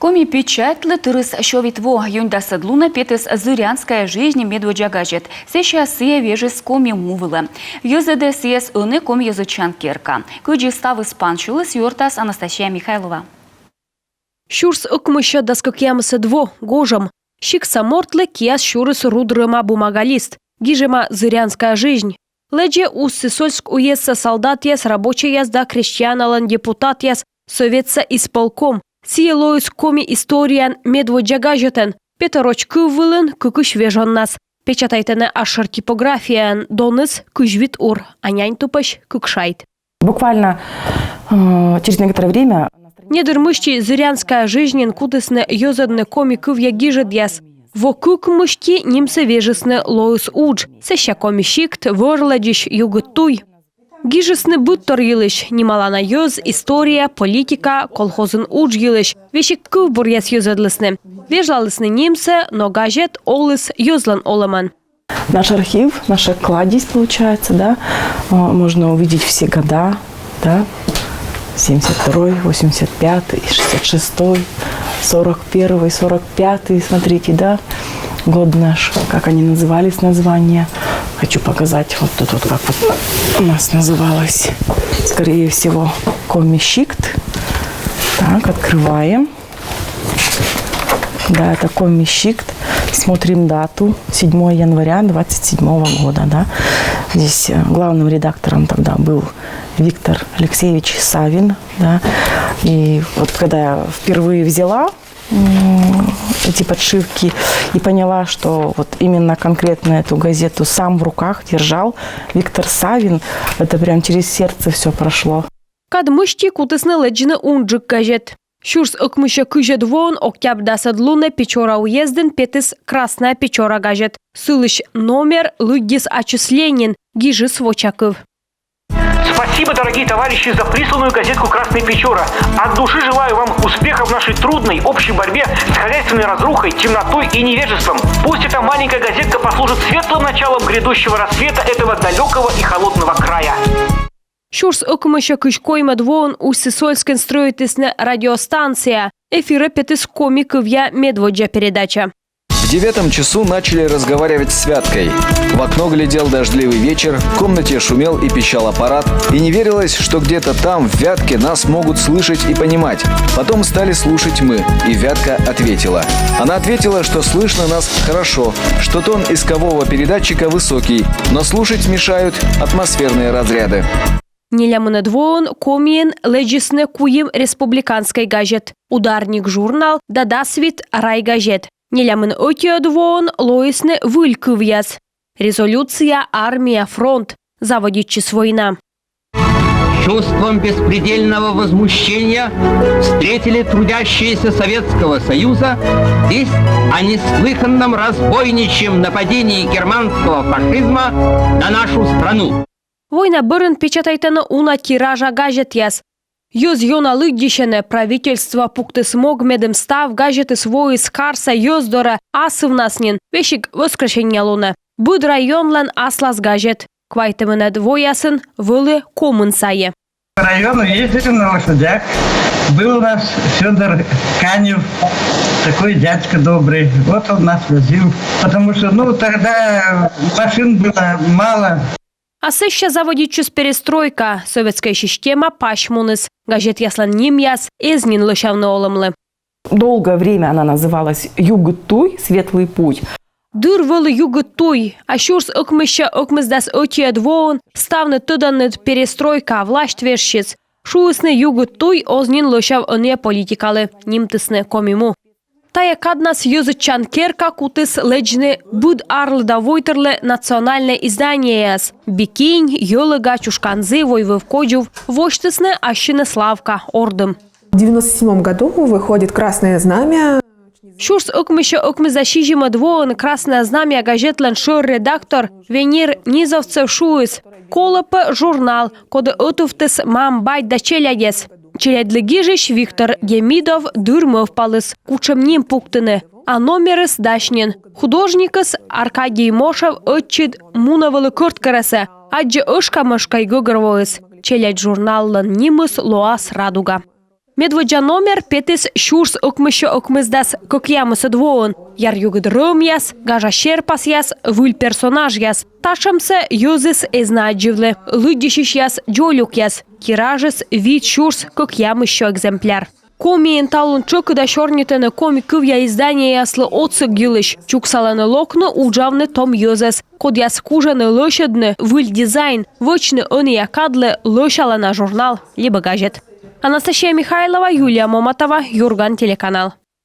Коми печатлы тырыс шовитво юнда садлуна петес зырянская жизнь медводжа гаджет. Сейчас сия вежес коми мувыла. Юзеде сиес ыны коми язычан керка. Кыджи ставы спанчулыс юртас Анастасия Михайлова. Шурс ыкмыща даскокямысы дво гожам. Щик самортлы кияс шурыс рудрыма бумагалист. Гижема зырянская жизнь. Ледже Уссысольск уезса солдат яс, рабочий яс да крестьяналан депутат яс, советса исполком. Сиелоюс коми историан медводжа гаджетен. Петероч кывылын кыкыш вежон нас. Печатайтене ашыр типографиян доныс кыжвит ур, анянь тупаш кыкшайт. Буквально через некоторое время... Недырмыщи зырянская жизнь кудысны йозадны коми кывья гижет яс. Во кыкмышки нимсы вежесны лоюс удж. Сеща коми щикт ворладиш югыттуй. Гижесны буттор йылыш, немалана йоз, история, политика, колхозын удж йылыш. Вешик кывбур яс йозадлысны. Вежлалысны нимсы, но газет олыс йозлан оламан. Наш архив, наша кладезь получается, да. Можно увидеть все года, да. 72-й, 85-й, 66-й, 41-й, 45-й, смотрите, да, год наш, как они назывались, названия. Хочу показать вот тут вот, как вот у нас называлось, скорее всего, коми-щикт. Так, открываем. Да, это коми-щикт. Смотрим дату, 7 января 27 года, да. Здесь главным редактором тогда был Виктор Алексеевич Савин, да. И вот когда я впервые взяла эти подшивки и поняла, что вот именно конкретно эту газету сам в руках держал Виктор Савин, это прям через сердце все прошло. Кадмышти кутысны леджины унджик газет. Шурс ыкмыща кыжет вон октябрда садлуна Печора уезден петыс Красная Печора газет. Сылыш номер лыггис Ленин, гижис Вочаков. Спасибо, дорогие товарищи, за присланную газетку «Красная Печора». От души желаю вам успехов в нашей трудной общей борьбе с хозяйственной разрухой, темнотой и невежеством. Пусть эта маленькая газетка послужит светлым началом грядущего рассвета этого далекого и холодного края. Шурс ыкмыща кышкойма двон Уссысольскен строитесна радиостанция. Эфира петыс коми кывья медводжа передача. В 9 часу начали разговаривать с Вяткой. В окно глядел дождливый вечер, в комнате шумел и пищал аппарат. И не верилось, что где-то там, в Вятке, нас могут слышать и понимать. Потом стали слушать мы, и Вятка ответила. Она ответила, что слышно нас хорошо, что тон искового передатчика высокий, но слушать мешают атмосферные разряды. Нелямыны двон комиен леджисны куим республиканской газет. Ударник журнал Дадасвит рай газет. Нелямын өтё двон лоисны вылькывьяс. Резолюция «Армия. Фронт». Заводитчис война. Чувством беспредельного возмущения встретили трудящиеся Советского Союза весть о неслыханном разбойничьем нападении германского фашизма на нашу страну. Война бырын печатайтыны уна тиража газет яс. Йоз йона лыгдишене правительство пукты смог медем став газеты свои скарса йоздора асывнаснин. Вешик воскрешения луна. Буд районлан аслас газет. Квайтымына двоясын вылы комын сае. По району ездили на лошадях. Был у нас Федор Канев, такой дядька добрый. Вот он нас возил. Потому что, тогда машин было мало. А сеща заводитчус перестройка. Советская система пашмуныс. Газет яслан нимяс, эзнин лошавны олымлы. Долгое время она называлась «Югыттуй», «Светлый путь». Дыр вылы югыттуй. А шурс ыкмыща ыкмыздас өтие двоон. Ставны тыданны перестройка власть вершиц. Шуысны югыттуй ознин лошав ыне политикалы. Нимтысны комиму. Тая каднас язычан керка кутыс леджны буд арлыда войтырлы национальное издание яс. Бикинь, йолыга, чушканзы, войвывкоджув, воштысны ащины славка, ордым. В 1997 году выходит «Красное знамя». Шурс ыкмыща ыкмызащижима двоон «Красное знамя» газетлен шор-редактор Венир Низовцев шуыс. Колопы журнал, коды ытуфтыс мам байт да челядес. Челядлыгижиш Виктор Демидов дурмов палыс, кучем ним пуктыны. А номерыс дашнин. Художникыс Аркадий Мошев отчид мунавылы кырткарасы. Аджи ышка-мышкай гыгырвоыс. Челядь журналлын нимыс лоас радуга. Медводжа номер петис шурс окмыща окмыздас кокьямысы двоон. Яр югыдрым яс, гажа шерпас яс, выль персонаж яс. Ташамсы юзыс эзнадживлы, лыддишиш яс, джолюк яс. Киражыс вид шурс кокьямыща экземпляр. Комиен талун чокыда шорнитыны коми кывья издания яслы отсык гилыш. Чуксаланы локны уджавны том юзыс. Код яс кужаны лошадны, выль дизайн, вочны оны якадлы лошалана журнал, либо газет. Анастасия Михайлова, Юлия Момотова, Юрган, телеканал.